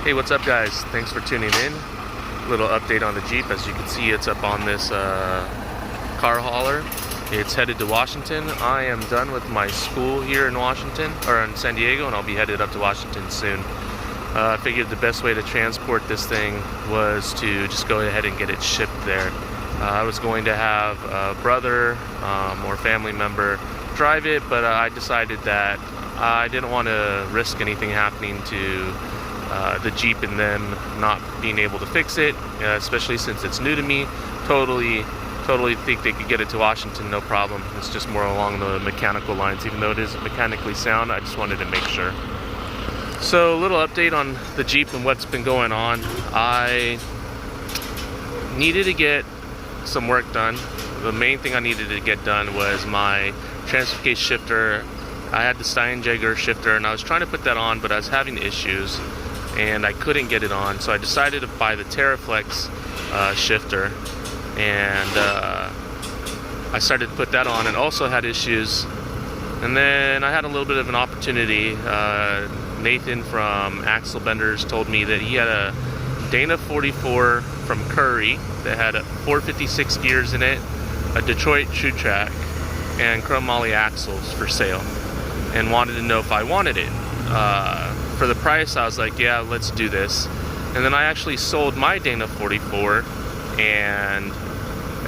Hey, what's up guys? Thanks for tuning in. Little update on the Jeep. As you can see, it's up on this car hauler. It's headed to Washington. I am done with my school here in Washington, or in San Diego, and I'll be headed up to Washington soon. I figured the best way to transport this thing was to just go ahead and get it shipped there. I was going to have a brother or family member drive it, but I decided that I didn't want to risk anything happening to the Jeep and them not being able to fix it, especially since it's new to me. Totally think they could get it to Washington, no problem. It's just more along the mechanical lines. Even though it is mechanically sound, I just wanted to make sure. So a little update on the Jeep and what's been going on. I needed to get some work done. The main thing I needed to get done was my transfer case shifter. I had the Steinjager shifter and I was trying to put that on, but I was having issues and I couldn't get it on, so I decided to buy the TerraFlex shifter, and I started to put that on and also had issues. And then I had a little bit of an opportunity. Nathan from Axle Benders told me that he had a D44 from Curry that had 456 gears in it, a Detroit True Track, and chrome moly axles for sale, and wanted to know if I wanted it. For the price, I was like, yeah, let's do this. And then I actually sold my Dana 44, and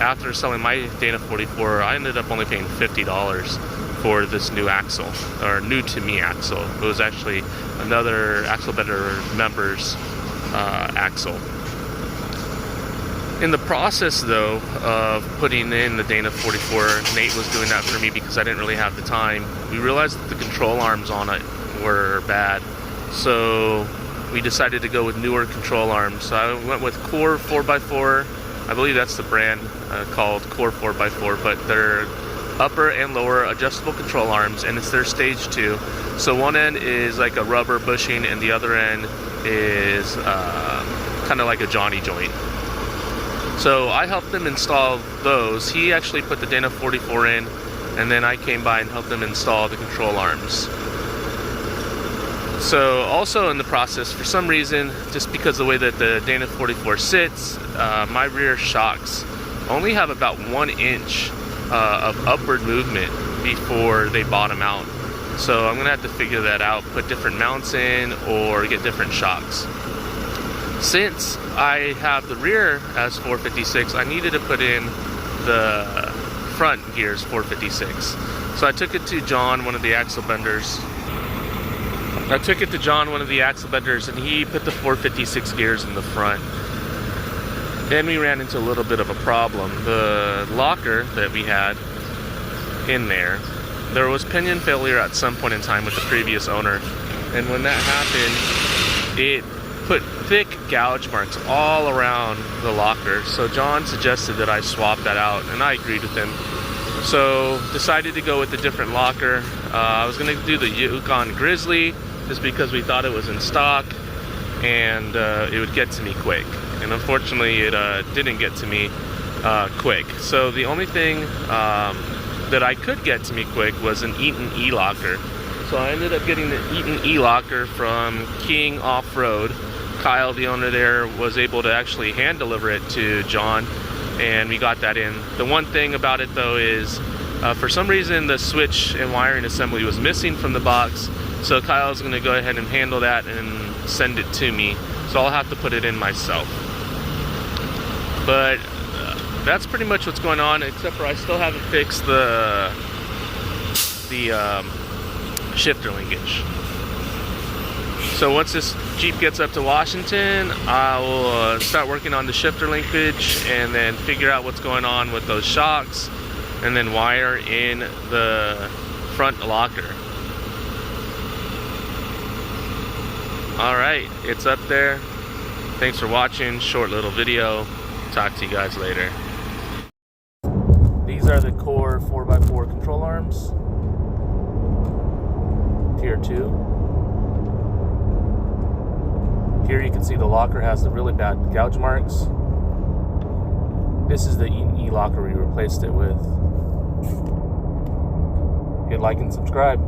after selling my Dana 44, I ended up only paying $50 for this new axle, or new to me axle. It was actually another Axle Bender member's axle. In the process, though, of putting in the Dana 44, Nate was doing that for me because I didn't really have the time. We realized that the control arms on it were bad, so we decided to go with newer control arms. So I went with Core 4x4. I believe that's the brand, called Core 4x4, but they're upper and lower adjustable control arms, and it's their stage 2. So one end is like a rubber bushing and the other end is kind of like a Johnny joint. So I helped them install those. He actually put the Dana 44 in, and then I came by and helped them install the control arms. So also in the process, for some reason, just because of the way that the Dana 44 sits, my rear shocks only have about 1 inch of upward movement before they bottom out. So I'm gonna have to figure that out, put different mounts in or get different shocks. Since I have the rear as 456, I needed to put in the front gears 456. So I took it to John, one of the Axle Benders. And he put the 456 gears in the front. Then we ran into a little bit of a problem. The locker that we had in there was pinion failure at some point in time with the previous owner. And when that happened, it put thick gouge marks all around the locker. So John suggested that I swap that out, and I agreed with him. So decided to go with a different locker. I was gonna do the Yukon Grizzly just because we thought it was in stock and it would get to me quick. And unfortunately it didn't get to me quick. So the only thing that I could get to me quick was an Eaton E-Locker. So I ended up getting the Eaton E-Locker from King Off-Road. Kyle, the owner there, was able to actually hand deliver it to John, and we got that in. The one thing about it though is for some reason the switch and wiring assembly was missing from the box. So Kyle's gonna go ahead and handle that and send it to me. So I'll have to put it in myself. But that's pretty much what's going on, except for I still haven't fixed the shifter linkage. So once this Jeep gets up to Washington, I will start working on the shifter linkage and then figure out what's going on with those shocks and then wire in the front locker. Alright, it's up there. Thanks for watching. Short little video. Talk to you guys later. These are the Core 4x4 control arms. Tier 2. Here you can see the locker has the really bad gouge marks. This is the Eaton E-Locker we replaced it with. Hit like and subscribe.